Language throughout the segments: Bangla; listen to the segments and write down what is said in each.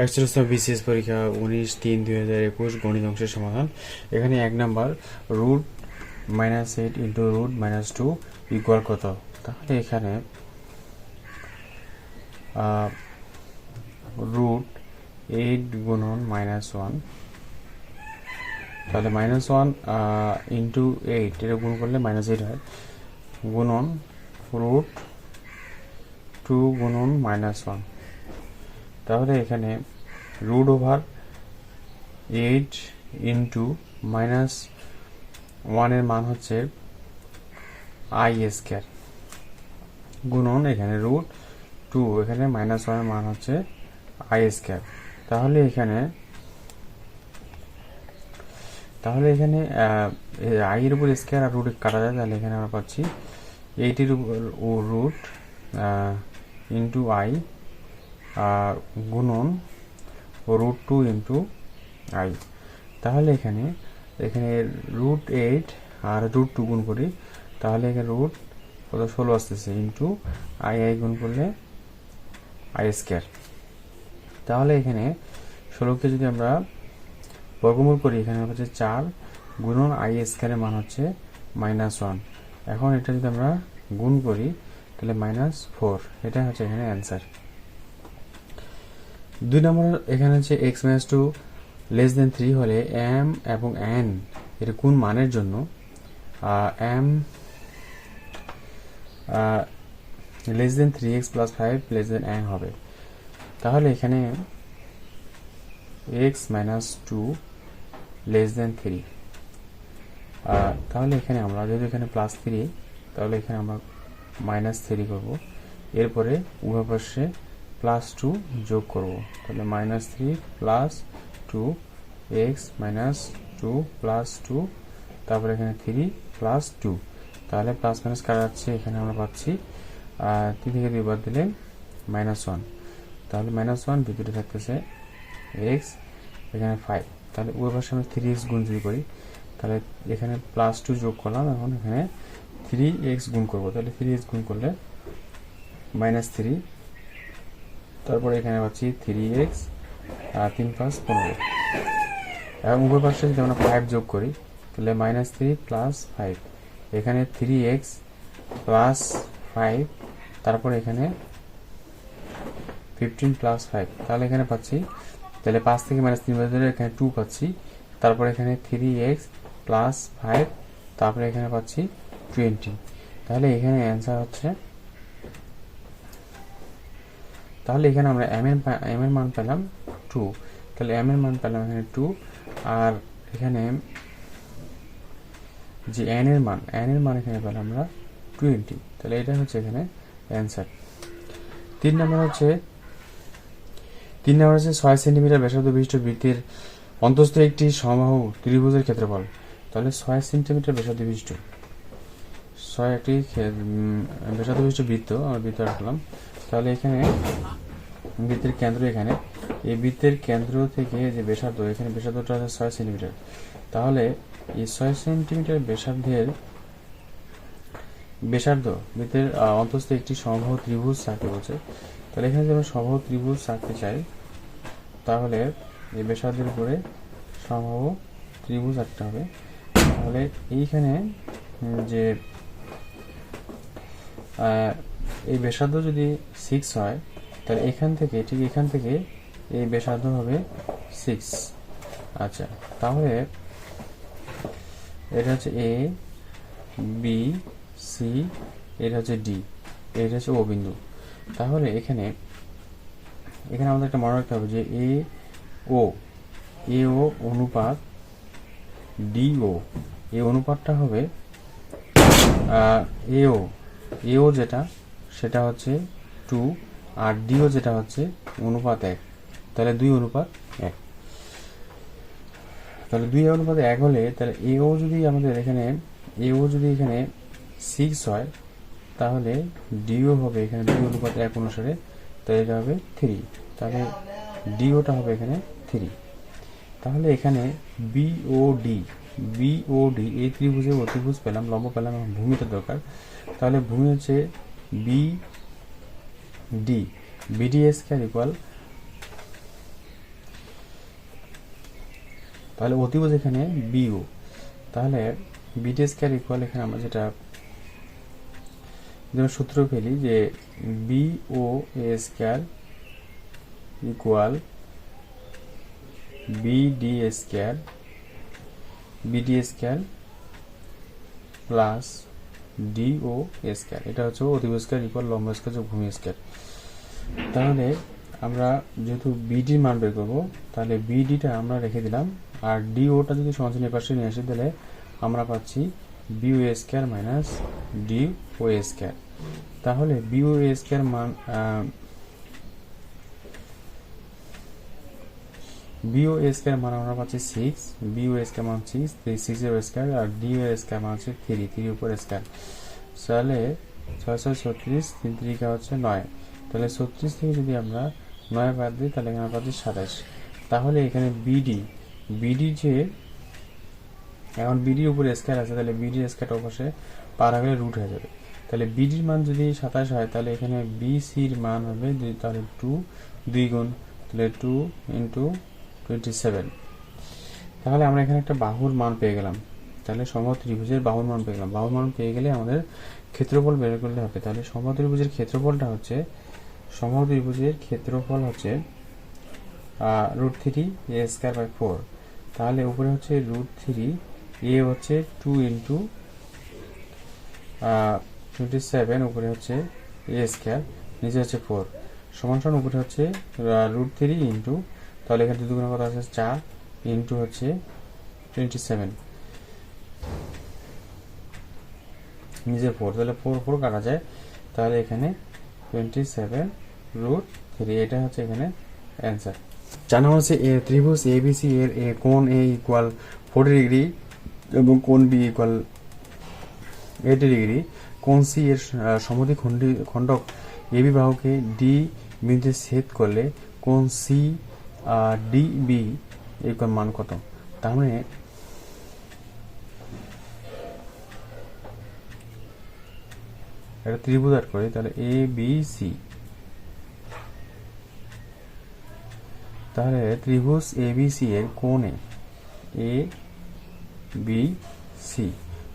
একচল্লিশ বিসিএস পরীক্ষা 19/3/2021 গণিত অংশের সমাধান। এখানে 1 number root -8 into root -2 equal কত। তাহলে এখানে রুট 8 গুণন -1, তাহলে -1 ইন্টু 8 এটা গুণ করলে -8 হয়, গুণন রুট 2 গুণন -1। তাহলে এখানে রুট ওভার 8 ইন্টু -1 এর মান হচ্ছে আই স্কয়ার, গুণন এখানে রুট 2, এখানে -1 এর মান হচ্ছে আই স্কয়ার। তাহলে এখানে আই এর উপর স্কয়ার আর রুট কাটা যায়, তাহলে এখানে আমরা পাচ্ছি 8 এর উপর রুট ইন্টু আই আর গুণন রুট 2 ইন্টু আই। তাহলে এখানে রুট 8 আর রুট 2 গুণ করি, তাহলে এখানে রুট 16 আসতেছে ইন্টু আই গুণ করলে আই স্কয়ার। তাহলে এখানে 16কে যদি আমরা বর্গমূল করি, এখানে হচ্ছে 4 গুণন আই স্কয়ারের মান হচ্ছে -1। এখন এটা যদি আমরা গুণ করি তাহলে -4, এটা হচ্ছে এখানে অ্যান্সার। 2 নম্বর এখানে হচ্ছে x-2 <3 হলে m এবং n এর কোন মানের জন্য m <3x + 5 n হবে। তাহলে এখানে x-2 <3, তাহলে এখানে আমরা যদি এখানে +3, তাহলে এখানে আমরা -3 করব, এরপরে উভয় পাশে +2 যোগ করব, তাহলে -3 + 2 x -2 + 2, তারপরে এখানে 3 + 2, তাহলে প্লাস মাইনাস কাটা যাচ্ছে, এখানে আমরা পাচ্ছি 3 থেকে 2 বাদ দিলে -1, তাহলে -1 ভিতরে থাকতেছে x, এখানে 5, তাহলে উভয় পাশে আমরা 3x গুণ যদি করি, তাহলে এখানে +2 যোগ করলাম, এখন এখানে 3x গুণ করব, তাহলে 3x গুণ করলে -3, তারপরে এখানে পাচ্ছি 3x 3 + 15, এবং উভয় পাশে যদি আমরা 5 যোগ করি তাহলে -3 + 5, এখানে 3x + 5, তারপরে এখানে 15 + 5, তাহলে এখানে পাচ্ছি, তাহলে 5 থেকে -3 বাদ দিলে এখানে 2 পাচ্ছি, তারপরে এখানে 3x + 5, তারপরে এখানে পাচ্ছি 20। তাহলে এখানে অ্যান্সার হচ্ছে, তাহলে এখানে আমরা m এর মান পেলাম 2, তাহলে m এর মান পেলাম এখানে 2, আর এখানে যে n এর মান এখানে পেলাম আমরা 20, তাহলে এটা হচ্ছে এখানে অ্যান্সার। 3 নম্বর হচ্ছে 6 সেন্টিমিটার ব্যাসার্ধ বিশিষ্ট বৃত্তের অন্তঃস্থ একটি সমবাহু ত্রিভুজের ক্ষেত্রফল। তাহলে 6 সেন্টিমিটার ব্যাসার্ধ বিশিষ্ট একটি ব্যাসার্ধ বিশিষ্ট বৃত্ত আমরা বৃত্ত রাখলাম, তাহলে এখানে বৃত্তের কেন্দ্র, এখানে এই বৃত্তের কেন্দ্র থেকে যে ব্যাসার্ধ, এখানে ব্যাসার্ধটা আছে 6 সেন্টিমিটার, তাহলে এই 6 সেন্টিমিটার ব্যাসার্ধ বৃত্তের অন্তঃস্থ একটি সমবাহু ত্রিভুজ আঁকতে বলছে। তাহলে এখানে যদি আমরা সমবাহু ত্রিভুজ আঁকতে চাই, তাহলে এই ব্যাসার্ধের উপরে সমবাহু ত্রিভুজ আঁকতে হবে। তাহলে এইখানে যে এই ব্যাসার্ধ যদি 6 হয়, তাহলে এখান থেকে ঠিক এখান থেকে এই ব্যাসার্ধ হবে 6। আচ্ছা, তাহলে এটা হচ্ছে এ, বি, সি, এটা হচ্ছে ডি, এটা হচ্ছে ও বিন্দু। তাহলে এখানে আমাদের একটা মনে রাখতে হবে যে এ ও অনুপাত ডিও, এই অনুপাতটা হবে এও যেটা সেটা হচ্ছে 2, আর ডিও যেটা হচ্ছে অনুপাত 1, তাহলে 2:1। তাহলে 2:1 হলে, তাহলে এও যদি আমাদের এখানে 6 হয়, তাহলে ডিও হবে এখানে 2:1 অনুসারে, তাহলে এটা হবে 3, তাহলে ডিওটা হবে এখানে 3। তাহলে এখানে বিওডি এই ত্রিভুজে অতিভুজ পেলাম, লম্ব পেলাম, এবং ভূমিটা দরকার। তাহলে ভূমি হচ্ছে বিডি স্কয়ার ইকুয়াল তাহলে অতিভুজ এখানে বিও, তাহলে বিটি স্কয়ার ইকুয়াল এখানে আমরা যেটা সূত্র পেলি যে বিও এ square equal BD square plus DO square, এটা হচ্ছে অতিভুজ স্কয়ার ইকুয়াল লম্ব স্কয়ার যোগ ভূমি স্কয়ার। তাহলে আমরা যেহেতু বিডির মান বের করবো, তাহলে বিডিটা আমরা রেখে দিলাম, আর ডিওটা যদি সমাধান এর পাশে নিয়ে আসি তাহলে আমরা পাচ্ছি BO square minus DO square. তাহলে বিও স্কয়ার মান বিও স্কয়ার মান আমরা পাচ্ছি 6, বিও স্কয়ার মান 6, 6 এর স্কয়ার, আর ডিও স্কয়ার মান হচ্ছে 3 উপর স্কয়ার। তাহলে 6 6 36, 3 3 হচ্ছে 9, তাহলে 36 থেকে যদি আমরা 9 বাদ দিই তাহলে এখানে পাচ্ছি 27। তাহলে এখানে বিডি যে এখন বিডির উপরে স্কয়ার আছে, তাহলে বিডি স্কয়ারটা অবশ্যই পার হয়ে রুট হয়ে যাবে। তাহলে বিডির মান যদি 27 হয় তাহলে এখানে বিসির মান হবে তাহলে 2 2 গুণ, তাহলে 2 ইন্টু 27। তাহলে আমরা এখানে একটা বাহুর মান পেয়ে গেলাম, তাহলে সমবাহু ত্রিভুজের বাহুর মান পেয়ে গেলাম। বাহুর মান পেয়ে গেলে আমাদের ক্ষেত্রফল বের করলে হবে। তাহলে সমবাহু ত্রিভুজের ক্ষেত্রফলটা হচ্ছে √3 a স্কয়ার বাই 4। তাহলে উপরে হচ্ছে √3, a হচ্ছে 2 ইন্টু 27, উপরে হচ্ছে a স্কয়ার, নিচে হচ্ছে 4 সমান সমান উপরে হচ্ছে √3 ইন্টু, তাহলে এখানে দুগুণ কত আছে 4 ইন্টু হচ্ছে 27, নিচে 4, তাহলে 4 4 কাটা যায়, তাহলে এখানে 27√3, এটা হচ্ছে এখানে অ্যান্সার। জানা হচ্ছে ত্রিভুজ এবিসি এর কোণ এ ইকুয়াল 40 ডিগ্রি এবং কোণ বি ইকুয়াল 80 ডিগ্রি। কোণ সি এর সমদ্বি খণ্ডক এবি বাহুকে ডি বিন্দুতে ছেদ করলে কোণ সি ডি বি ইকুয়াল মান কত? তার মানে একটা ত্রিভুজ আট করি, তাহলে এ বি সি, তাহলে ত্রিভুজ এ বি সি এর কোণে এ বি সি,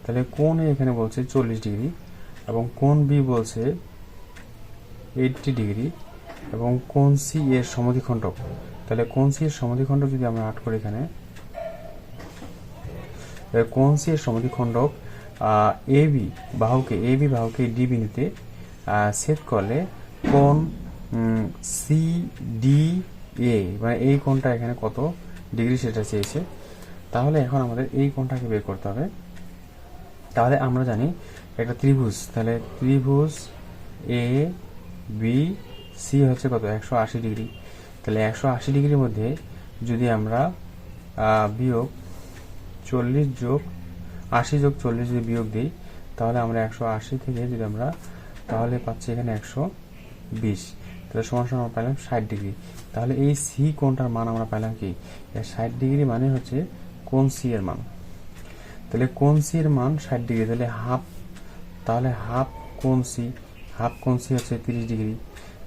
তাহলে কোণ এ এখানে বলছে 40 ডিগ্রি এবং কোণ বি বলছে 80 ডিগ্রি এবং কোণ সি এর সমদ্বিখণ্ডক, তাহলে কোণ সি এর সমদ্বিখণ্ডক যদি আমরা আট করি, এখানে কোণ সি এর সমদ্বিখণ্ডক এ বি বাহুকে ডি বিন্দুতে ছেদ করলে কোণ সি ডি এ, মানে এই কোণটা এখানে কত ডিগ্রি সেটা চেয়েছে। তাহলে এখন আমাদের এই কোণটাকে বের করতে হবে। তাহলে আমরা জানি একটা ত্রিভুজ, তাহলে ত্রিভুজ এ বি সি হচ্ছে কত 180 ডিগ্রি। তাহলে 180 ডিগ্রির মধ্যে যদি আমরা বিয়োগ 40 যোগ 80 যোগ 40 যদি বিয়োগ দিই, তাহলে আমরা 180 থেকে যদি আমরা, তাহলে পাচ্ছি এখানে 120, তাহলে সমান সমান আমরা পেলাম 60 ডিগ্রি। তাহলে এই সি কোণটার মান আমরা পেলাম কি 60 ডিগ্রি, মানে হচ্ছে কোণ সি এর মান। তাহলে কোণ সি এর মান 60 ডিগ্রি, তাহলে হাফ কোণ সি হচ্ছে 30 ডিগ্রি।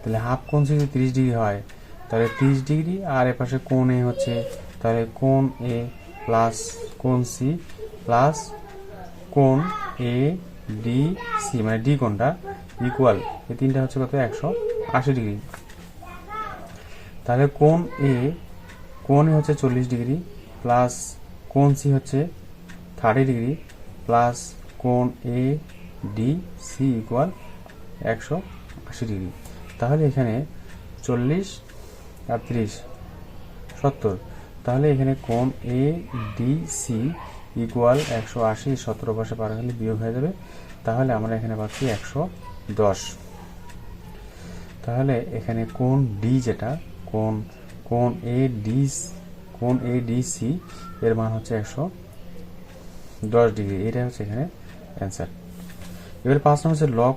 তাহলে হাফ কোণ সি যদি 30 ডিগ্রি হয় তাহলে 30 ডিগ্রি, আর এর পাশে কোণ এ হচ্ছে, তাহলে কোণ এ প্লাস কোণ সি প্লাস কোণ এ ডি সি, মানে ডি কোণটা ইকুয়াল এই তিনটা হচ্ছে কত 180 ডিগ্রি। তাহলে কোণ এ হচ্ছে 40 ডিগ্রি প্লাস কোণ সি হচ্ছে 30 ডিগ্রি প্লাস কোণ A D C equal 180 degree. তাহলে এখানে 40 আর 30 70, তাহলে এখানে কোণ এ ডি সি ইকুয়াল 180, 17 পাশে পার হলে বিয়োগ হয়ে যাবে, তাহলে আমরা এখানে পাচ্ছি 110। তাহলে এখানে কোণ ডি যেটা কোণ এ ডি সি এর মান হচ্ছে 110 ডিগ্রি, এটা হচ্ছে এখানে অ্যান্সার। এবার 5 নম্বর হচ্ছে log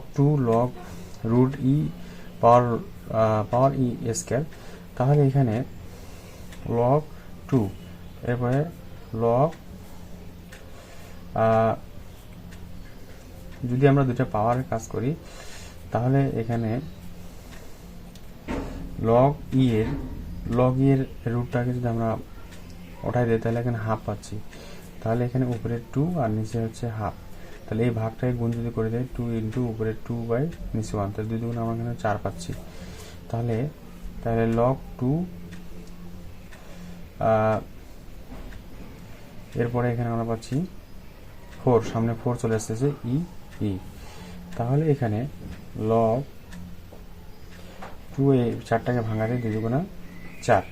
√e পাওয়ার ই স্কয়ার। তাহলে এখানে log 2, এরপরে log যদি আমরা দুটা পাওয়ারের কাজ করি, তাহলে এখানে log e এর রুটটাকে যদি আমরা ওঠাই দিই, তাহলে এখানে হাফ পাচ্ছি। তাহলে এখানে উপরে 2 আর নিচে হচ্ছে হাফ। তাহলে এই ভাগটাকে গুণ যদি করে দেয় 2 ইন্টু উপরে 2 বাই নিচে 1, তাহলে 2 দুগুণ আমরা এখানে 4 পাচ্ছি। তাহলে লগ 2, এরপরে এখানে আমরা পাচ্ছি 4, সামনে 4 চলে আসতেছে ই। তাহলে এখানে লগ 2 এই 4টাকে ভাঙাতে 2 দুগুণা 4,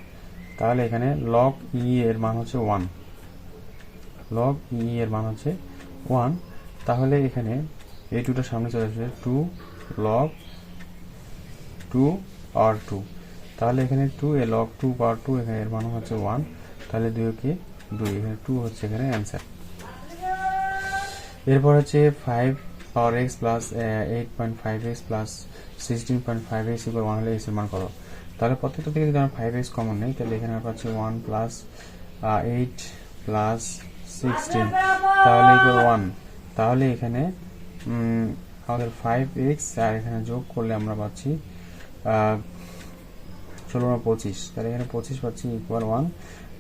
তাহলে এখানে লগ ই এর মান হচ্ছে 1, লগ ই এর মান হচ্ছে 1। তাহলে এখানে এই 2টা সামনে চলে আসবে 2 লগ 2 আর 2, তাহলে এখানে 2 এ লগ 2 পাওয়ার 2, এখানে এর মান হচ্ছে 1, তাহলে 2 কে 2, এখানে 2 হচ্ছে এখানে অ্যান্সার। এরপর হচ্ছে 5 পাওয়ার x plus 8.5x plus 16.5x equal 1 হলে x এর মান করো। তাহলে প্রত্যেকটা থেকে যদি আমরা 5x কমন নেই, তাহলে এখানে আমরা পাচ্ছি 1 প্লাস 8 প্লাস 16, তাহলে ইকুয়াল 1। তাহলে এখানে আমাদের 5x আর এখানে যোগ করলে আমরা পাচ্ছি 16×25, তাহলে এখানে 25 পাচ্ছি ইকুয়াল 1।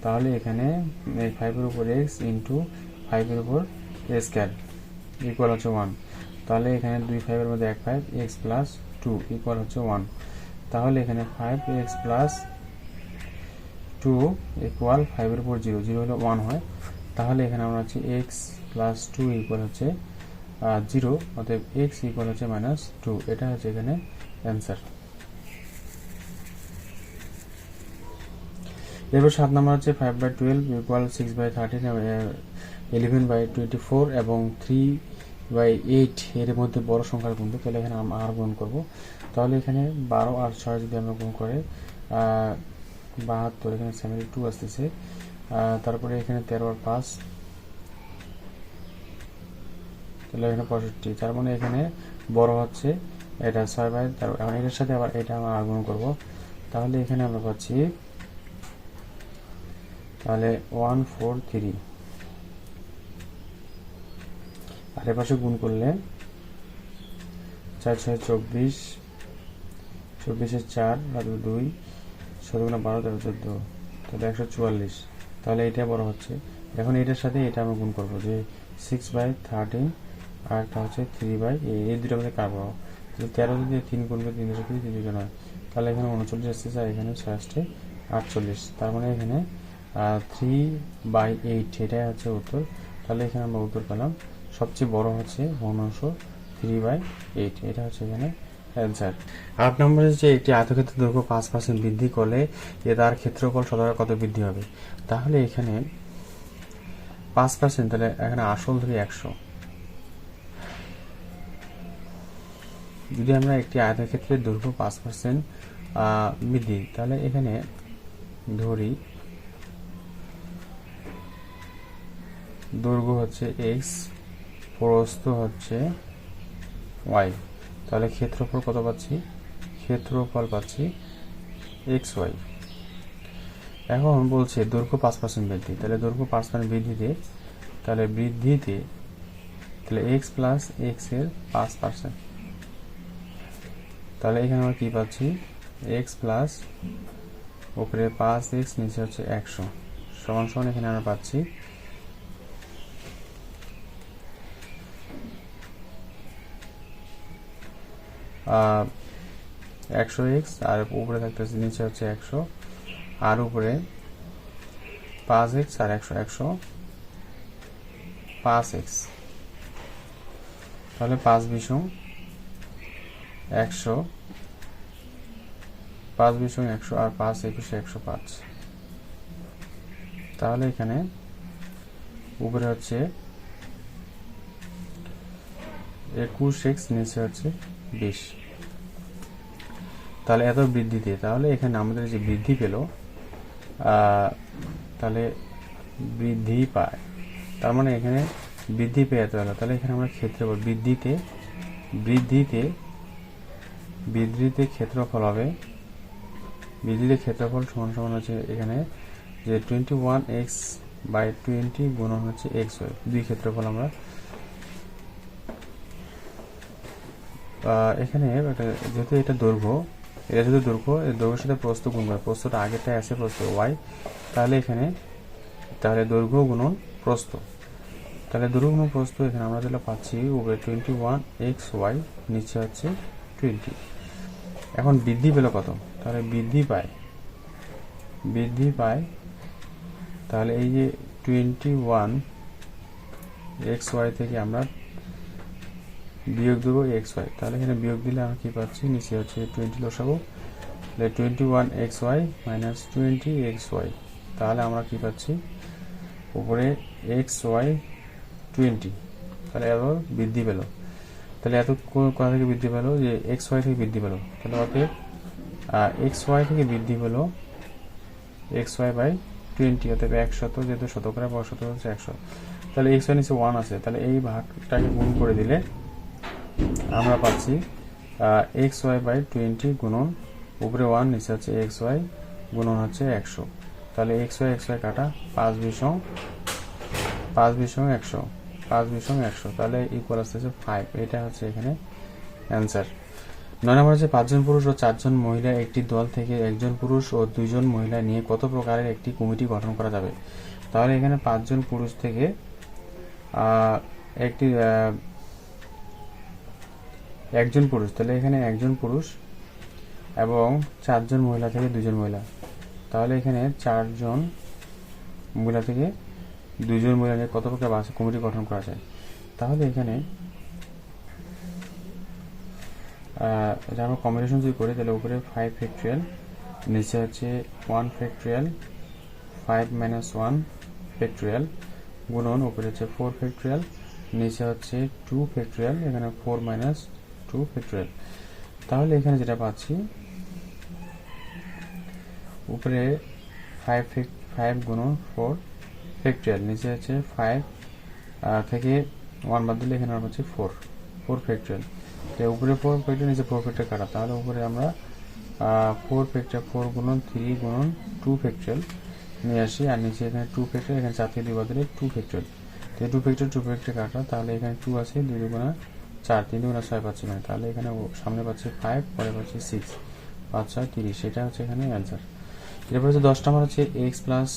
তাহলে এখানে 5 এর উপর x ইন্টু 5 এর উপর স্কয়ার ইকুয়াল হচ্ছে 1। তাহলে এখানে 2 5 এর মধ্যে 1 5, x প্লাস 2 ইকুয়াল হচ্ছে 1। তাহলে এখানে 5x প্লাস 2 ইকুয়াল 5 এর উপর 0, 0 হলে 1 হয়। তাহলে এখানে আমরা হচ্ছে x প্লাস 2 ইকুয়াল হচ্ছে 0, অতএব x ইকুয়াল হচ্ছে -2, এটা হচ্ছে এখানে অ্যান্সার। এরপর 7 নম্বর হচ্ছে 5/12 ইকুয়াল 6/13, 11/24 এবং 3/8 এর মধ্যে বড় সংখ্যার গুণটি, তাহলে এখানে আমরা আর গুণ করব। তাহলে এখানে 12 আর 6 যদি আমরা গুণ করে 72, এখানে 72 আসতেছে। তারপরে এখানে 13 আর 5, তাহলে এখানে 65, তার মানে এখানে বড় হচ্ছে এটা 6/13। এখন এটার সাথে আবার এটা আমরা গুণ করব, তাহলে এখানে আমরা পাচ্ছি তাহলে 143, আর এর পাশে গুণ করলে 4 6 24, 24 4 আর 2 17 12 13 14, তাহলে 144। তাহলে এটা বড় হচ্ছে। এখন এটার সাথে এটা আমরা গুণ করবো, যে 6/13 আর একটা হচ্ছে 3/8, এই দুটো মধ্যে কার বড়। 13 যদি 3 গুণ করে 3 3 3 নয়, তাহলে এখানে 39 আসতেছে, আর এখানে 6 আসছে 48, তার মানে এখানে 3/8 এটাই হচ্ছে উত্তর। তাহলে এখানে আমরা উত্তর পেলাম সবচেয়ে বড় হচ্ছে ভগ্নাংশ 3/8, এটা হচ্ছে এখানে অ্যান্সার। 8 নম্বরে যে একটি আয়তক্ষেত্রের দৈর্ঘ্য 5% বৃদ্ধি করলে তার ক্ষেত্রফল শতকরা কত বৃদ্ধি হবে। তাহলে এখানে 5%, তাহলে এখানে আসল ধরি 100। যদি আমরা একটি আয়তক্ষেত্রের দৈর্ঘ্য 5% বৃদ্ধি, তাহলে এখানে ধরি দৈর্ঘ্য হচ্ছে x, প্রস্থ হচ্ছে y, তাহলে ক্ষেত্রফল কত পাচ্ছি, ক্ষেত্রফল পাচ্ছি xy। এখন বলছে দৈর্ঘ্য 5% বৃদ্ধি, তাহলে দৈর্ঘ্য 5% বৃদ্ধিতে, তাহলে x প্লাস x এর 5%, তাহলে এখানে আমরা কি পাচ্ছি, x প্লাস উপরে 5x নিচে হচ্ছে 100 সমান সমান, এখানে আমরা পাচ্ছি 100x, আর উপরে থাকতেছে নিচে হচ্ছে 100, আর উপরে 5x আর 100 5x, তাহলে 5 বিশং 100, 5 বিশং 100 আর 5 21 105, তাহলে এখানে উপরে হচ্ছে 21x নিচে হচ্ছে 20, তাহলে এত বৃদ্ধিতে, তাহলে এখানে আমাদের যে বৃদ্ধি পেল, তাহলে বৃদ্ধি পায়, তার মানে এখানে বৃদ্ধি পেয়ে এত হলো। তাহলে এখানে আমরা ক্ষেত্রফল বৃদ্ধিতে ক্ষেত্রফল হবে, বৃদ্ধিতে ক্ষেত্রফল সমান সমান হচ্ছে এখানে যে 21x/20 গুণন হচ্ছে xy, দুই ক্ষেত্রফল আমরা এখানে যেহেতু এটা দৈর্ঘ্য, এর দৈর্ঘ্যের সাথে প্রস্থ গুণ করে, প্রস্থটা আগেরটাই আছে প্রস্থ y, তাহলে এখানে তাহলে দৈর্ঘ্য গুণন প্রস্থ, তাহলে দৈর্ঘ্য গুণন প্রস্থ এখানে আমরা যেটা পাচ্ছি উপরে 21xy, নিচে হচ্ছে 20। এখন বৃদ্ধি পেল কত, তাহলে বৃদ্ধি পায় তাহলে এই যে 21xy থেকে আমরা বিয়োগ দেবো xy, তাহলে এখানে বিয়োগ দিলে আমরা কি পাচ্ছি, নিচে হচ্ছে 20 বসাবো, তাহলে 21xy মাইনাস 20xy, তাহলে আমরা কি পাচ্ছি উপরে xy 20, তাহলে এত বৃদ্ধি পেল। তাহলে এত কোথা থেকে বৃদ্ধি পেল, যে xy থেকে বৃদ্ধি পেল, তাহলে অতএব xy থেকে বৃদ্ধি পেল xy বাই 20, অতএব 100, যেহেতু শতকরা বা শতকরা হচ্ছে 100, তাহলে xy নিচে 1 আছে, তাহলে এই ভাগটাকে গুণ করে দিলে আমরা পাচ্ছি xy বাই 20 গুণন উপরে 1, নিচে হচ্ছে xy গুণন হচ্ছে 100, তাহলে xy কাটা 5 বিশ 100, তাহলে ইকুয়াল আসতেছে 5, এটা হচ্ছে এখানে অ্যান্সার। 9 নম্বর হচ্ছে 5 জন পুরুষ ও 4 জন মহিলা একটি দল থেকে 1 জন পুরুষ ও 2 জন মহিলা নিয়ে কত প্রকারের একটি কমিটি গঠন করা যাবে। তাহলে এখানে 5 জন পুরুষ থেকে একজন পুরুষ, তাহলে এখানে 1 জন পুরুষ এবং 4 জন মহিলা থেকে 2 জন মহিলা, তাহলে এখানে 4 জন মহিলা থেকে 2 জন মহিলা নিয়ে কত প্রকার কমিটি গঠন করা যায়। তাহলে এখানে আমরা কম্বিনেশন যদি করি, তাহলে উপরে 5 ফ্যাক্টরিয়াল, নিচে হচ্ছে 1 ফ্যাক্টরিয়াল 5 মাইনাস 1 ফ্যাক্টরিয়াল গুণন উপরে হচ্ছে 4 ফ্যাক্টরিয়াল, নিচে হচ্ছে 2 ফ্যাক্টরিয়াল, এখানে 4 মাইনাস 2 ফ্যাক্টরিয়াল। তাহলে এখানে যেটা পাচ্ছি উপরে 5 গুণন 4 ফ্যাক্টরিয়াল, নিচে হচ্ছে 5 থেকে 1 বাদ দিলে এখানে হচ্ছে 4 ফ্যাক্টরিয়াল, উপরে 4 ফ্যাক্টরিয়াল, নিচে 4 ফ্যাক্টরিয়াল কাটা, তাহলে উপরে আমরা 4 ফ্যাক্টরিয়াল 4 গুণন 3 গুণন 2 ফ্যাক্টরিয়াল নিয়ে আসি, আর নিচে এখানে 2 ফ্যাক্টরিয়াল, এখানে 4 থেকে 2 বাদ দিলে 2 ফ্যাক্টরিয়াল, তো 2 ফ্যাক্টরিয়াল কাটা, তাহলে এখানে 2 আছে, 2 দুগুণা 4, 3 দুগুণা 6 পাচ্ছি না, তাহলে এখানে সামনে পাচ্ছি 5, পরে পাচ্ছি 6, 5 6 30, সেটা হচ্ছে এখানে অ্যান্সার। এরপর হচ্ছে 10 নম্বর হচ্ছে x প্লাস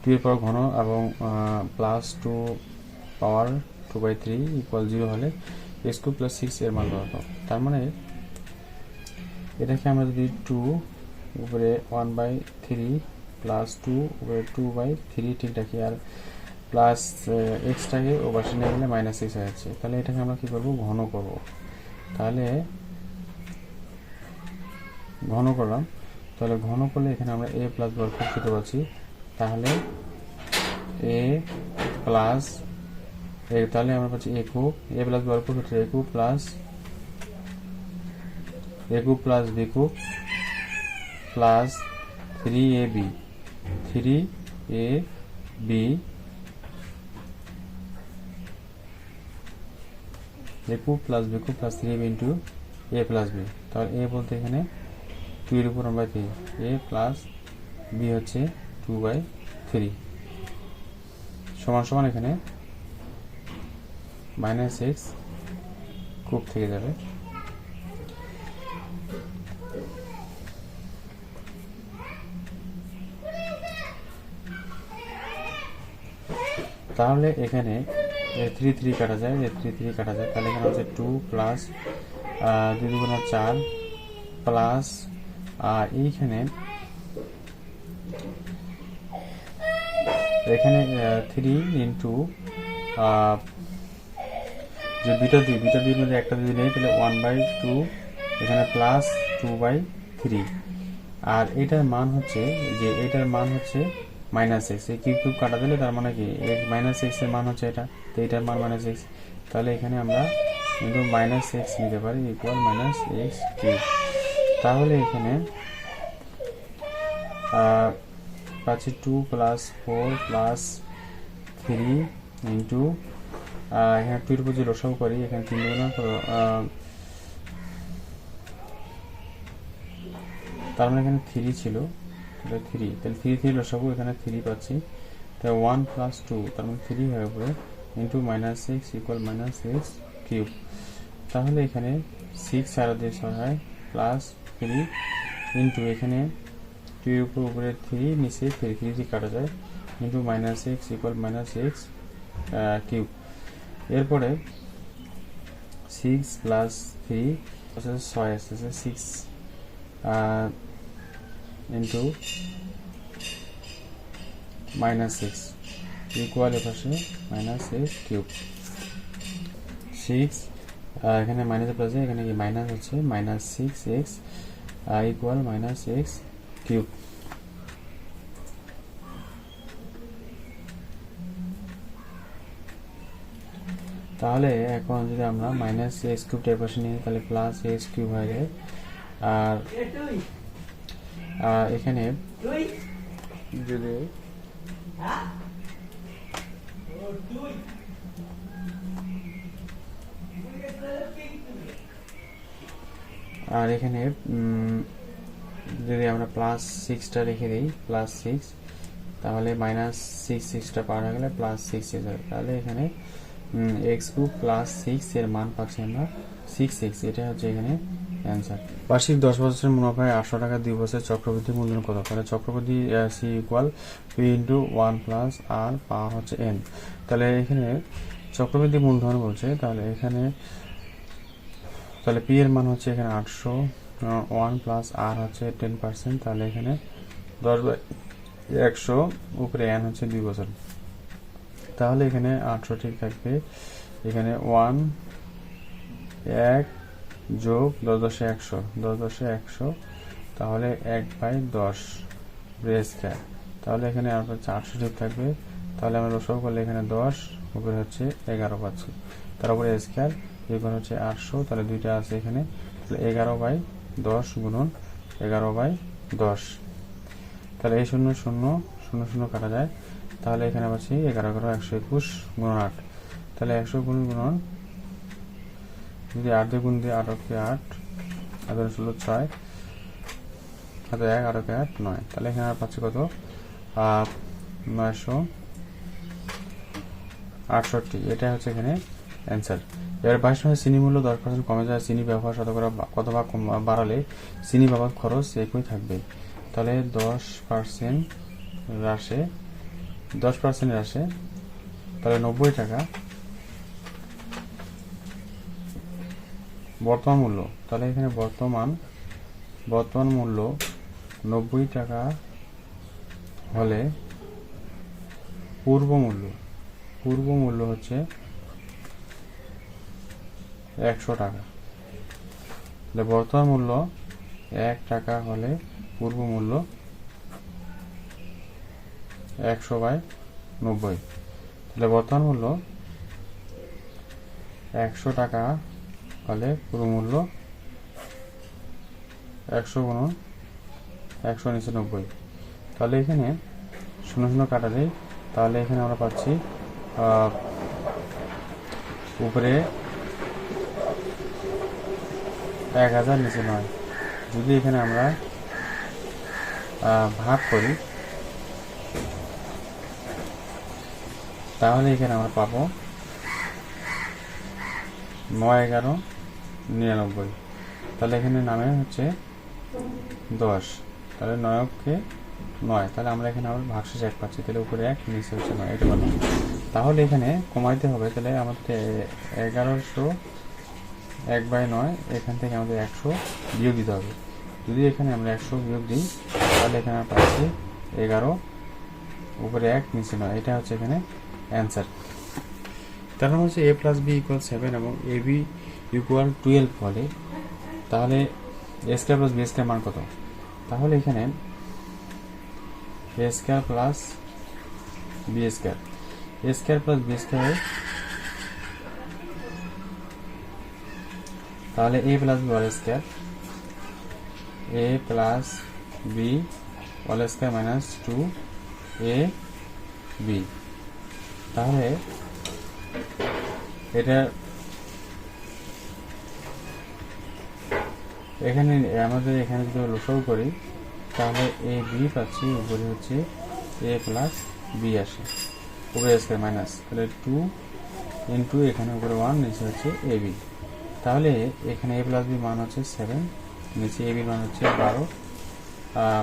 2 এর পর ঘন এবং প্লাস 2 পাওয়ার 2/3 ইকুয়াল 0 হলে x2 প্লাস 6 এর মান কত। তার মানে এটাকে আমরা যদি 2 উপরে 1/3 প্লাস 2 উপরে 2/3 ঠিক রাখি, আর প্লাস এক্সটাকে ও পাশে নিয়ে গেলে মাইনাস 6 হয়ে যাচ্ছে, তাহলে এটাকে আমরা কি করব, ঘন করব। তাহলে ঘন করলাম, তাহলে ঘন করলে এখানে আমরা a প্লাস বর্গ করতে পারছি, তাহলে a প্লাস তাহলে আমরা পাচ্ছি a কিউব, a প্লাস বর্গ করতে a cube plus b cube plus 3ab a cube plus b cube plus 3ab into a plus b, তাহলে a বলতে এখানে 2 এর উপর 1/3, a প্লাস b হচ্ছে 2/3 সমান সমান এখানে মাইনাস এক্স কিউব থেকে যাবে, তাহলে এখানে 3 কাটা যায়, 3 কাটা যায়, তাহলে এখানে হচ্ছে 2 প্লাস 2 দুগুণা 4 প্লাস, আর এইখানে এখানে 3 ইন্টু যে বিটা 2 মধ্যে একটা যদি নেই, তাহলে 1/2 এখানে প্লাস 2/3, আর এটার মান হচ্ছে মাইনাস এক্স, এই কিউব কাটা দিলে তার মানে কি মাইনাস এক্স এর মান হচ্ছে এটা, তো এটার মান মাইনাস এক্স, তাহলে এখানে আমরা কিন্তু মাইনাস এক্স নিতে পারি ইকুয়াল মাইনাস এক্স কিউব। তাহলে এখানে পাচ্ছি 2 প্লাস 4 প্লাস 3 ইন্টু এখানে 2 এর উপর যে লসাগু করি, এখানে 3 দুগুণা, তার মানে এখানে 3 ছিল, তাহলে 3 লসাগু, এখানে 3 পাচ্ছি, তাহলে 1 প্লাস 2 তার মানে 3 হয়ে উপরে into minus x equal minus x cube. তাহলে এখানে 6 আর 2 হয় প্লাস 3 ইন্টু এখানে 2 এর উপরে 3 নিচে 3 3 কাটা যায় into minus x equal minus x cube. এরপরে 6 প্লাস 3 6 আসতেছে 6 ইন্টু মাইনাস 6 ইকুয়াল এপাশে মাইনাস এক্স কিউব। 6 এখানে মাইনাস প্লাসে এখানে কি মাইনাস হচ্ছে minus 6x equal minus x cube. তাহলে এখন যদি আমরা মাইনাস এক্স কিউবটা এপাশে নিই তাহলে প্লাস এক্স কিউব হয়ে যায়। আর এখানে যদি যদি আমরা প্লাস 6টা রেখে দিই প্লাস 6 তাহলে মাইনাস 6টা পার হয়ে গেলে প্লাস 6 হবে। তাহলে এখানে এক্স কিউব প্লাস 6 এর মান পাচ্ছি আমরা 6x। এটা হচ্ছে এখানে অ্যান্সার। বার্ষিক 10 বছরের মুনাফায় 800 টাকা 2 বছরের চক্রবৃদ্ধি মূলধন কত? তাহলে চক্রবৃদ্ধি c equal p into 1 plus r power হচ্ছে এন। তাহলে এখানে চক্রবৃদ্ধি মূলধন বলছে, তাহলে এখানে তাহলে পি এর মান হচ্ছে এখানে 800, 1 প্লাস আর হচ্ছে 10%, তাহলে এখানে 10/100 উপরে এন হচ্ছে 2 বছর। তাহলে এখানে 800 ঠিক থাকবে, এখানে 1 যোগ 10/100 10/100 তাহলে 1/10 স্কয়ার। তাহলে এখানে আপনার 400 ঠিক থাকবে, তাহলে আমরা লসাগু করলে এখানে 10 উপরে হচ্ছে 11 পাচ্ছি, তার উপরে স্কয়ার এবার হচ্ছে 800, তাহলে দুইটা আছে এখানে 11/10 গুণন 11/10। তাহলে এই 0 0 0 0 কাটা যায়, তাহলে এখানে পাচ্ছি 11 11 121 গুণন 8। তাহলে 100 গুণন যদি 8 দিয়ে গুণ দিয়ে 8 কে 8 আর 16 6 হাতে 1 8 কে 8 9, তাহলে এখানে পাচ্ছি কত 968। এটা হচ্ছে এখানে অ্যান্সার। এর 22 মাসে চিনি মূল্য 10% কমে যায়, চিনি ব্যবহার শতকরা কত ভাগ বাড়ালে চিনি বাবদ খরচ একই থাকবে? তাহলে 10% হ্রাসে তাহলে 90 টাকা বর্তমান মূল্য, তাহলে এখানে বর্তমান মূল্য 90 টাকা হলে পূর্ব মূল্য হচ্ছে 100 টাকা। তাহলে বর্তমান মূল্য 1 টাকা হলে পূর্ব মূল্য 100/90। তাহলে বর্তমান মূল্য 100 টাকা হলে পূর্ব মূল্য 100 গুণন 100 নিচে 90, তাহলে এখানে 0 0 কাটা দেয়, তাহলে এখানে আমরা পাচ্ছি উপরে 1000 নিচে 9। যদি এখানে আমরা ভাগ করি তাহলে এখানে আমরা পাবো 9 11 99, তাহলে এখানে নামে হচ্ছে 10, তাহলে 9 কে 9, তাহলে আমরা এখানে আবার ভাগশেষ 1 পাচ্ছি, তাহলে উপরে 1 নিচে হচ্ছে 9, এটা বললাম। তাহলে এখানে কমাইতে হবে, তাহলে আমাদের 1100 1/9, এখান থেকে আমাদের 100 বিয়োগ দিতে হবে। যদি এখানে আমরা 100 বিয়োগ দিই তাহলে এখানে পাচ্ছি 11 উপরে 1 নিচে 9, এটা হচ্ছে এখানে অ্যান্সার। তার মানে হচ্ছে a + b = 7 এবং ab = 12 বলে, তাহলে a² + b² মান কত? তাহলে এখানে a² + b² a² + b² তাহলে a + b² a + b² - 2ab, তাহলে এটা এখানে আমাদের এখানে যদি লসাগু করি তাহলে a b পাচ্ছি, উপরে হচ্ছে a + b আসে, উপরে স্কয়ার মাইনাস, তাহলে 2 ইন্টু এখানে উপরে 1 নিচে হচ্ছে ab। তাহলে এখানে a + b মান হচ্ছে 7, নিচে ab মান হচ্ছে 12,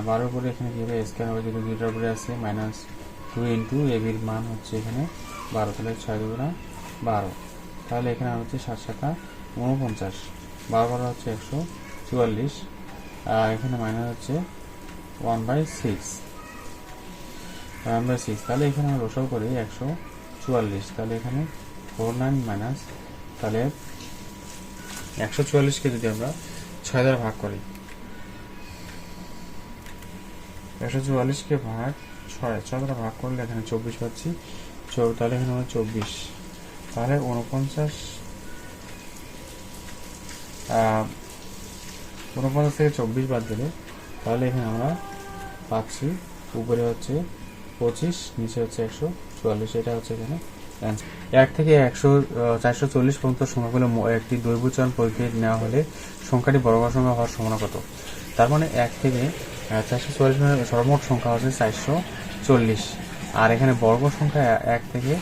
12 উপরে এখানে কীভাবে স্কোয়ার হবে, যেহেতু 2টার উপরে আছে -2 ইন্টু এবির মান হচ্ছে এখানে 12, তাহলে 6 দুগুণা 12, তাহলে এখানে হচ্ছে 7 7 49, 12 12 হচ্ছে 144, এখানে মাইনাস হচ্ছে 1/6, তাহলে এখানে আমরা লসাগু করি 144, তাহলে এখানে 49 মাইনাস, তাহলে 144কে যদি আমরা 6 দ্বারা ভাগ করি, 144কে ভাগ 6 দ্বারা ভাগ করলে এখানে 24 পাচ্ছি, তাহলে এখানে আমরা 24, তাহলে 49 থেকে 24 বাদ দিলে তাহলে এখানে আমরা পাচ্ছি উপরে হচ্ছে 25, নিচে হচ্ছে 144, এটা হচ্ছে এখানে অ্যান্সার। 1 থেকে 440 পর্যন্ত সংখ্যাগুলো একটি দ্বৈবচন পরিক্রিয়া নেওয়া হলে সংখ্যাটি বর্গ সংখ্যা হওয়ার সম্ভাবনা কত? তার মানে 1 থেকে 444 মানে সর্বমোট সংখ্যা হচ্ছে 440, আর এখানে বর্গ সংখ্যা 1 থেকে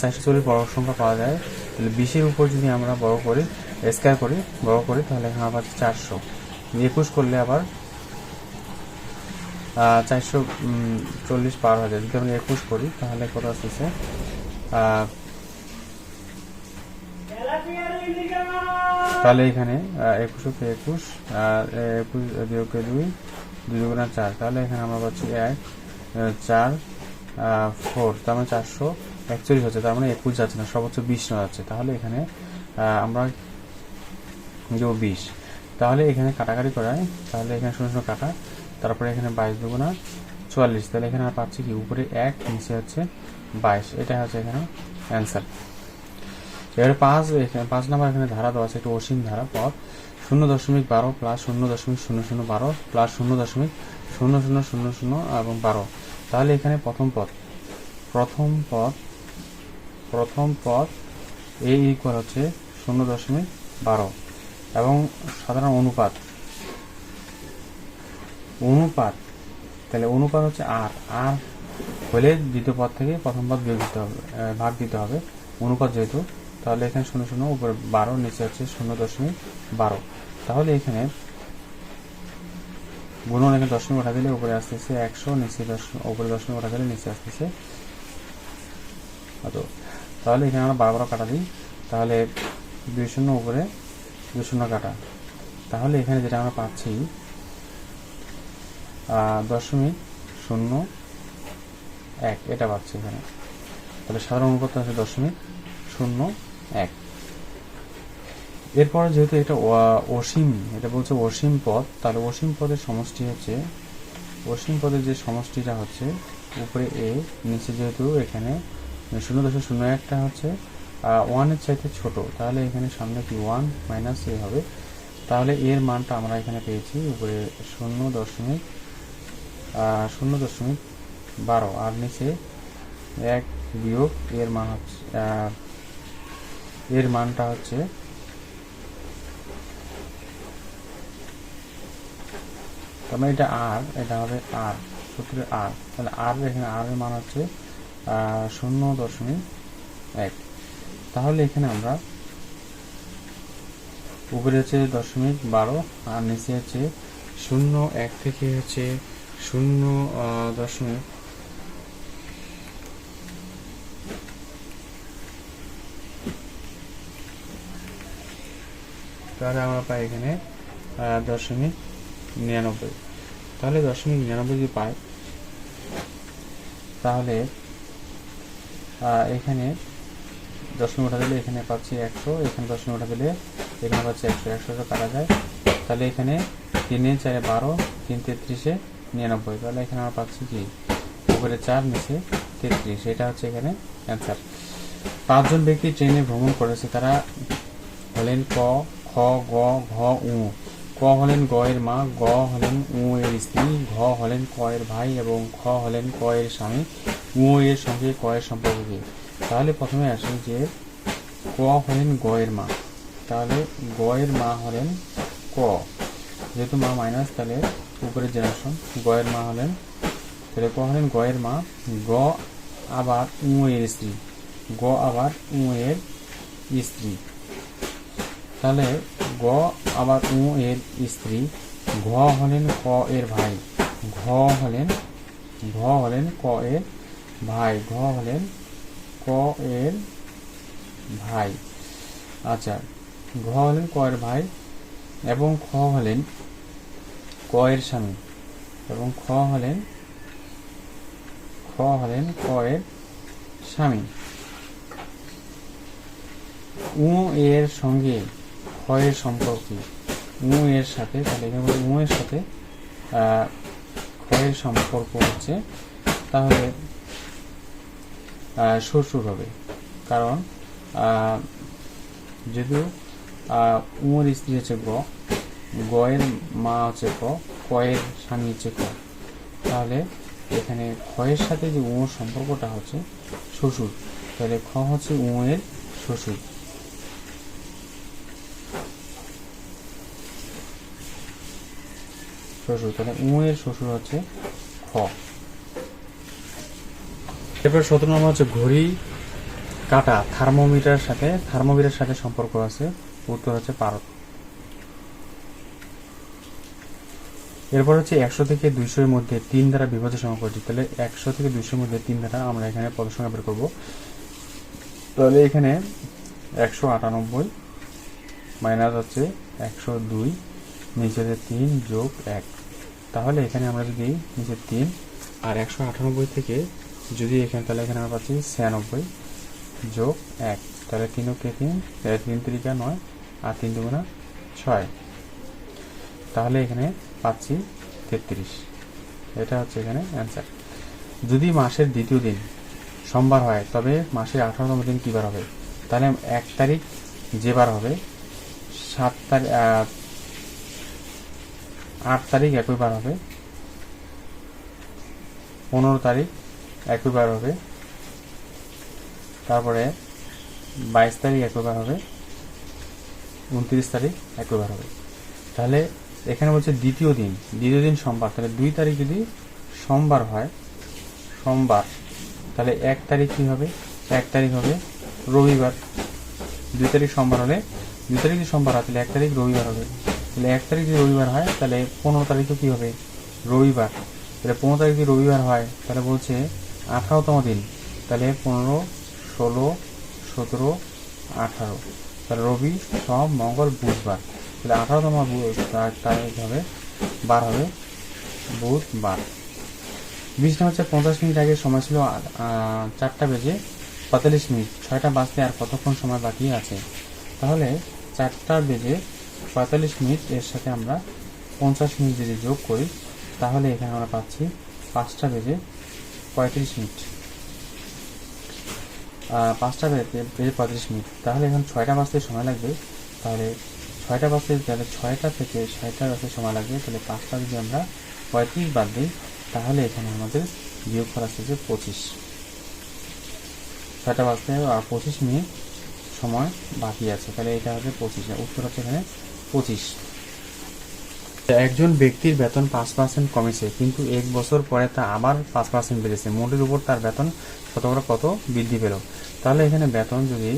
440 বর্গ সংখ্যা পাওয়া যায়, তাহলে 20-এর উপর যদি আমরা বর্গ করি, স্কয়ার করি, বর্গ করি, তাহলে এখানে আবার 400, 21 করলে আবার 440 পার হয়ে যায়। যদি আমরা 21 করি তাহলে কত আসতেছে, তাহলে এখানে 21 কে 21, 21 কে 2, 2 দুগুণা 4, তাহলে এখানে আমরা পাচ্ছি 1 4 4, তার মানে 441 হচ্ছে, তার মানে 21 যাচ্ছে না, সর্বোচ্চ 20 নেওয়া যাচ্ছে, তাহলে এখানে আমরা দেবো 20, তাহলে এখানে কাটাকাটি করায়, তাহলে এখানে 0 কাটা, তারপরে এখানে 22 দুগুণা 44, তাহলে এখানে আমরা পাচ্ছি কি উপরে 1, নিচে হচ্ছে 22, এটা হচ্ছে এখানে অ্যান্সার। এবারে 5 নাম্বার এখানে ধারা দেওয়া আছে, একটি অসীম ধারা পথ 0.12 প্লাস 0.0012 প্লাস 0.0000 এবং 12, তাহলে এখানে প্রথম পথ এ ইকুয়াল হচ্ছে 0.12 এবং সাধারণ অনুপাত, তাহলে অনুপাত হচ্ছে আর হলে দ্বিতীয় পদ থেকে প্রথম পদ বিয়োগ দিতে হবে, ভাগ দিতে হবে, অনুপাত যেহেতু, তাহলে এখানে 0 উপরে 12, নিচে হচ্ছে 0.12, তাহলে এখানে গুণন এখানে দশমিক ওঠা দিলে উপরে আসতেছে 100, নিচে উপরে দশমিক ওঠা দিলে নিচে আসতেছে কত, তাহলে এখানে আমরা 12 কাটা দিই, তাহলে 2 উপরে 2 কাটা, তাহলে এখানে যেটা আমরা পাচ্ছি 0.01, এটা পাচ্ছি এখানে, তাহলে সাধারণ অনুপাত হচ্ছে 0.01। এরপরে যেহেতু এটা অসীম, এটা বলছে অসীম পদ, তাহলে অসীম পদের সমষ্টি হচ্ছে, অসীম পদের যে সমষ্টিটা হচ্ছে উপরে এ, নিচে যেহেতু এখানে 0.01টা হচ্ছে 1-এর চাইতে ছোট, তাহলে এখানে সামনে কি 1 মাইনাস এ হবে, তাহলে এর মানটা আমরা এখানে পেয়েছি উপরে 0.12 আর নিচে 1 বিয়োগ এর মান হচ্ছে, এর মানটা হচ্ছে তার মানে এটা আর, এটা হবে আর, সূত্রে আর, তাহলে আর এখানে আর এর মান হচ্ছে 0.1, তাহলে এখানে আমরা উপরে হচ্ছে 0.12 আর নিচে হচ্ছে 0.1 থেকে হচ্ছে 0. তাহলে আমরা পাই এখানে 0.99, তাহলে 0.99 যদি পাই, তাহলে এখানে দশমিক ওঠা দিলে এখানে পাচ্ছি 100, এখানে দশমিক ওঠা দিলে এখানে পাচ্ছি 100 কাটা যায়, তাহলে এখানে 3 4 12, 3 33 99, তাহলে এখানে আমরা পাচ্ছি কি উপরে 4, নিচে 33, এটা হচ্ছে এখানে অ্যান্সার। 5 জন ব্যক্তি ট্রেনে ভ্রমণ করেছে, তারা হলেন ক, খ, গ, ঘ, উ। ক হলেন গ এর মা, গ হলেন উ এর স্ত্রী, ঘ হলেন ক এর ভাই এবং খ হলেন ক এর স্বামী। উ এর সঙ্গে ক এর সম্পর্ক কি? তাহলে প্রথমে আসি যে ক হলেন গ এর মা, তাহলে গ এর মা হলেন ক, যেহেতু মা মাইনাস, তাহলে উপরের জেনারেশন গ এর মা হলেন, তাহলে ক হলেন গ এর মা, গ আবার উ এর স্ত্রী, গ আবার উ এর স্ত্রী, তাহলে গ আবার উ এর স্ত্রী ঘ হলেন ক এর ভাই, ঘ হলেন ক এর ভাই, ঘ হলেন ক এর ভাই। আচ্ছা, ঘ হলেন ক এর ভাই এবং খ হলেন ক এর স্বামী, এবং খ হলেন ক এর স্বামী। উ এর সঙ্গে খ এর সম্পর্ক, উ এর সাথে, তাহলে এখানে উ এর সাথে খ এর সম্পর্ক হচ্ছে, তাহলে শ্বশুর হবে। কারণ যেহেতু উ এর স্ত্রী হচ্ছে গ, গ এর মা হচ্ছে ক, ক এর স্বামী হচ্ছে খ, তাহলে এখানে খ এর সাথে যে উ সম্পর্কটা হচ্ছে শ্বশুর, তাহলে খ হচ্ছে উ এর শ্বশুর। তাহলে উ এর শ্বশুর হচ্ছে খ। এরপর 17 নম্বর হচ্ছে ঘড়ি কাটা থার্মোমিটার সাথে সম্পর্ক আছে, উত্তর হচ্ছে পারদ। এরপর হচ্ছে 100 থেকে 200 এর মধ্যে 3 দ্বারা বিভাজ্য সংখ্যা কোনটি, তাহলে 100 থেকে 200 এর মধ্যে 3 দ্বারা আমরা এখানে পদ সংখ্যা বের করব। তাহলে এখানে 198 মাইনাস হচ্ছে 102, নিচে 3 যোগ 1, তাহলে এখানে আমরা যদি নিচে 3 আর 198 থেকে যদি এখানে, তাহলে এখানে আমরা পাচ্ছি 96 যোগ 1, তাহলে 3 কে 3, 3 3 9 আর 3 2 6, তাহলে এখানে পাচ্ছি 33। এটা হচ্ছে এখানে অ্যান্সার। যদি মাসের দ্বিতীয় দিন সোমবার হয় তবে মাসের 18তম দিন কী বার হবে, তাহলে 1 তারিখ যে বার হবে, 7 তারিখ 8 তারিখ একই বার হবে, 15 তারিখ একই বার হবে, তারপরে 22 তারিখ একই বার হবে, 29 তারিখ একই বার হবে। তাহলে এখানে বলছে দ্বিতীয় দিন সোমবার, তাহলে 2 তারিখ যদি সোমবার হয়, তাহলে 1 তারিখ কী হবে, 1 তারিখ হবে রবিবার। 2 তারিখ সোমবার হলে, 2 তারিখ যদি সোমবার হয় তাহলে 1 তারিখ রবিবার হবে, তাহলে 1 তারিখ যদি রবিবার হয় তাহলে 15 তারিখও কী হবে, রবিবার। তাহলে 15 তারিখ যদি রবিবার হয় তাহলে বলছে 18তম দিন, তাহলে 15 16 17 18, তাহলে রবি সোম মঙ্গল বুধবার, তাহলে 18তম তারিখ হবে, বার হবে বুধবার। 20 হচ্ছে 50 মিনিট আগে সময় ছিল 4টা বেজে 45 মিনিট, 6টা বাজতে আর কতক্ষণ সময় বাকি আছে, তাহলে 4টা বেজে 45 মিনিট এর সাথে আমরা 50 মিনিট যদি যোগ করি, তাহলে এখানে আমরা পাচ্ছি 5টা বেজে 35 মিনিট, 5টা বেজে 35 মিনিট, তাহলে এখন 6টা বাজতে সময় লাগবে, তাহলে 6টা বাজতে, তাহলে 6টা থেকে 6টা বাজতে সময় লাগবে, তাহলে 5টা যদি আমরা 35 বাদ দিই, তাহলে এখানে আমাদের বিয়োগ করা হচ্ছে 25, 6টা বাজতে আর 25 মিনিট সময় বাকি আছে, তাহলে এটা হচ্ছে 25, উত্তর হচ্ছে এখানে 25। একজন ব্যক্তির বেতন 5% কমেছে, কিন্তু 1 বছর পরে তা আবার 5% বেড়েছে, মোটের উপর তার বেতন শতকরা কত বৃদ্ধি পেল। তাহলে এখানে বেতন যদি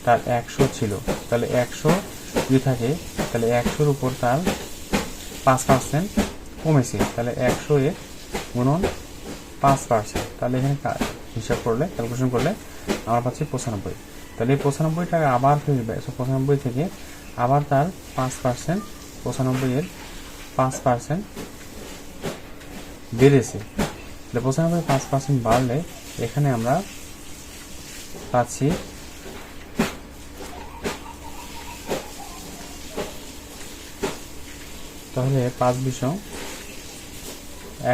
তার 100 ছিল, তাহলে 100 যদি থাকে, তাহলে 100-র উপর তার 5% কমেছে, তাহলে 100 এর গুণন 5%, তাহলে এখানে হিসাব করলে, ক্যালকুলেশন করলে আমরা পাচ্ছি 95। তাহলে এই 95 টাকা আবার ফিরবে, 95 থেকে আবার তার 5%, 95 এর 5% বেড়েছে, তাহলে 95 5% বাড়লে এখানে আমরা পাচ্ছি তাহলে 5 20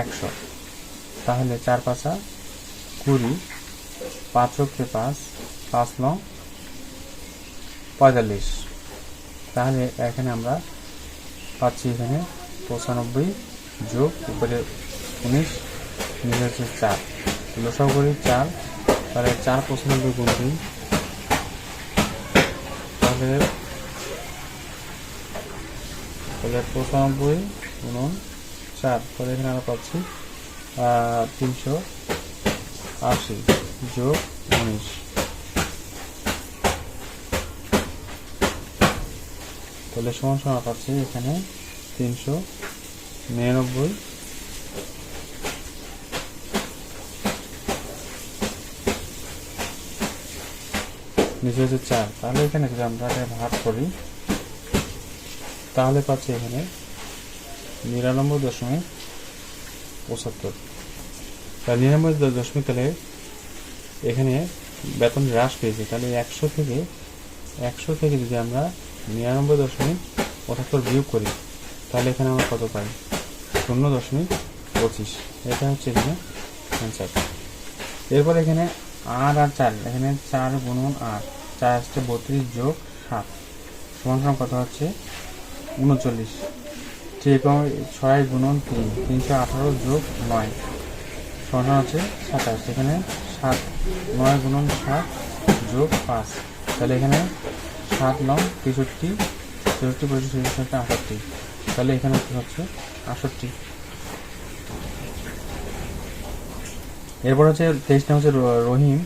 100, তাহলে 4 5 20, 5 5 5 9 45, তাহলে এখানে আমরা পাচ্ছি এখানে 95 যোগ উপরে 19 নিচে হচ্ছে 4, লসাগু করি 4, তাহলে 4 95 গুণ 2, তাহলে 95 গুণন 4, তাহলে এখানে আমরা পাচ্ছি 380 যোগ 19, তাহলে সমান সমান পাচ্ছি এখানে 399, নিচে হচ্ছে 4। তাহলে এখানে যদি আমরা ভাগ করি তাহলে পাচ্ছি এখানে 99.75। তাহলে 99 তাহলে এখানে বেতন হ্রাস পেয়েছে। তাহলে 100 থেকে যদি আমরা 99.75 বিয়োগ করি তাহলে এখানে আমরা কত পাই? 0.25। এটা হচ্ছে এখানে অ্যান্সার। এরপর এখানে আর 4, এখানে 4 গুণন 8, 4 আসছে 32 যোগ 7 সমান কত হচ্ছে 39। 6 গুণন 3, 318 যোগ 9 সমান হচ্ছে 27। এখানে 7, 9 গুণন 7 যোগ 5, তাহলে এখানে 7 9 63, 63 25 68, তাহলে এখানে কি হচ্ছে 68। এরপর হচ্ছে 23 হচ্ছে রহিম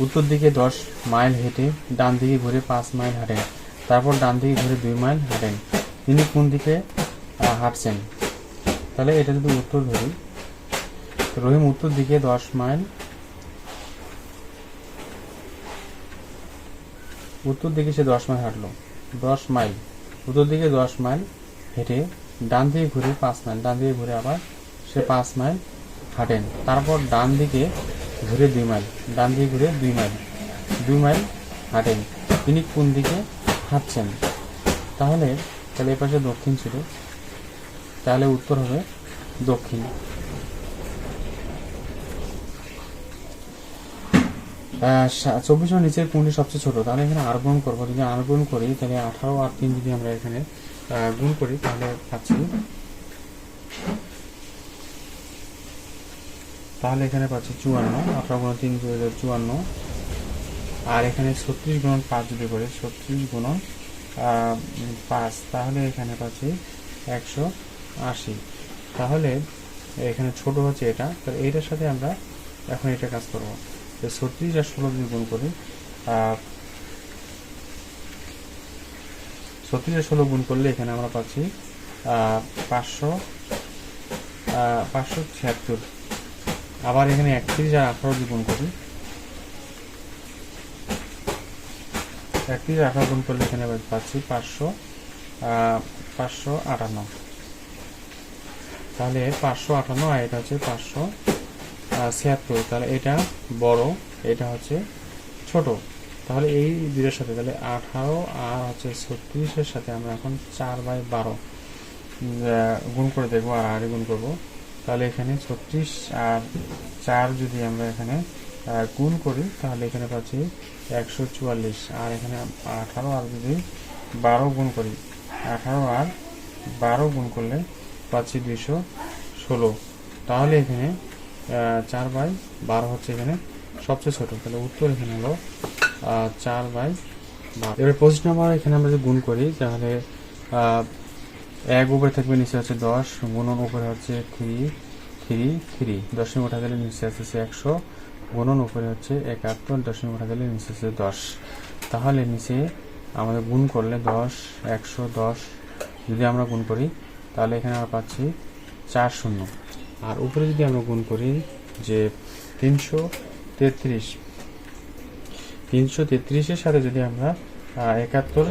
উত্তর দিকে 10 মাইল হেঁটে ডান দিকে ঘুরে 5 মাইল হাঁটেন, তারপর ডান দিকে ঘুরে 2 মাইল হাঁটেন। তিনি কোন দিকে হাঁটছেন? তাহলে এটা যদি উত্তর ধরি, রহিম উত্তর দিকে 10 মাইল উত্তর দিকে সে 10 মাইল হাঁটলো। 10 মাইল উত্তর দিকে 10 মাইল হেঁটে ডান দিকে ঘুরে 5 মাইল, ডান দিকে ঘুরে আবার সে 5 মাইল হাঁটেন, তারপর ডান দিকে ঘুরে 2 মাইল, ডান দিকে ঘুরে 2 মাইল হাঁটেন। তিনি কোন দিকে হাঁটছেন? তাহলে এ পাশে দক্ষিণ ছিল, তাহলে উত্তর হবে দক্ষিণ। 24 নিচের কোনটি সবচেয়ে ছোট? তাহলে এখানে আর গুণ করবো। যদি আর গুণ করি তাহলে 18 আর 3 যদি আমরা এখানে গুণ করি তাহলে পাচ্ছি, এখানে পাচ্ছি 54। 18 গুণ 3 54, আর এখানে 36 গুণ 5 যদি করি, 36 গুণ 5, তাহলে এখানে পাচ্ছি 180। তাহলে এখানে ছোট হচ্ছে এটা, তাহলে এইটার সাথে আমরা এখন এটা কাজ করবো। 36 আর 16 যদি গুণ করি, 36 আর 16 গুণ করলে এখানে আমরা পাচ্ছি 576। আবার এখানে 31 আর 18 যদি গুণ করি, 31 আর 18 গুণ করলে এখানে পাচ্ছি 558। তাহলে 558 আর এটা হচ্ছে 576। তাহলে এটা বড়, এটা হচ্ছে ছোট। তাহলে এই দুইটার সাথে তাহলে 18 আর হচ্ছে 36-এর সাথে আমরা এখন 4/12 গুণ করে দেখবো আর আর গুণ করবো। তাহলে এখানে 36 আর 4 যদি আমরা এখানে গুণ করি তাহলে এখানে পাচ্ছি 144, আর এখানে 18 আর যদি 12 গুণ করি, 18 আর 12 গুণ করলে পাচ্ছি 216। তাহলে এখানে 4/12 হচ্ছে এখানে সবচেয়ে ছোট। তাহলে উত্তর এখানে হলো 4/12। এবার 25 নম্বর এখানে আমরা যদি গুণ করি তাহলে 1 উপরে থাকবে, নিচে হচ্ছে 10, গুণন উপরে হচ্ছে 3, দশমিক উঠা দিলে নিচে আছে 100, গুণন উপরে হচ্ছে 71, দশমিক উঠা দিলে নিচে আছে 10। তাহলে নিচে আমাদের গুণ করলে 10, 110 যদি আমরা গুণ করি তাহলে এখানে আমরা পাচ্ছি 4 শূন্য। আর উপরে যদি আমরা গুণ করি যে 333-এর সাথে যদি আমরা 71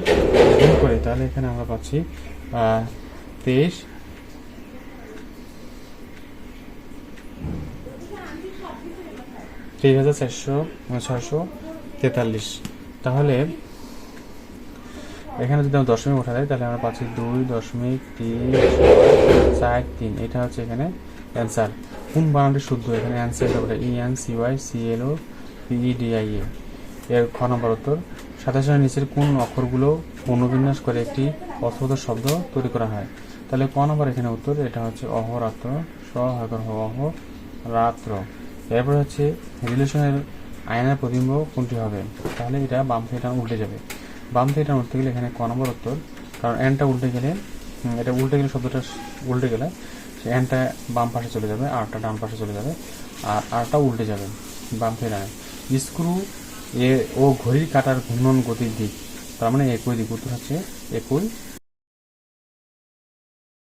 গুণ করি তাহলে এখানে আমরা পাচ্ছি 23,643। তাহলে এখানে যদি আমরা দশমিক উঠা দেয় তাহলে আমরা পাচ্ছি 2.3643। এটা হচ্ছে এখানে অ্যান্সার। কোন বানানটি শুদ্ধ? এখানে অ্যান্সার হবে ENCYCLOPEDIA। এর খ নম্বর উত্তর। 27 নিচের কোন অক্ষরগুলো পুনর্বিন্যাস করে একটি অর্থবোধক শব্দ তৈরি করা হয়? তাহলে ক নম্বর এখানে উত্তর, এটা হচ্ছে অহরাত্র, অহরাত্র। এরপর হচ্ছে রিলেশনের আয়নার প্রতিবিম্ব কোনটি হবে? তাহলে এটা বাম থেকে এটা উল্টে যাবে। বাম থেকে এটা উল্টে গেলে এখানে ক নম্বর উত্তর, কারণ এনটা উল্টে গেলে, এটা উল্টে গেলে শব্দটা উল্টে গেলে এনটা বাম পাশে চলে যাবে, আরটা ডান পাশে চলে যাবে, আর আরটা উল্টে যাবে বাম থেকে ডানে। স্ক্রু ও ঘড়ির কাঁটার ঘূর্ণন গতির দিক, তার মানে একই দিক, উত্তর হচ্ছে একই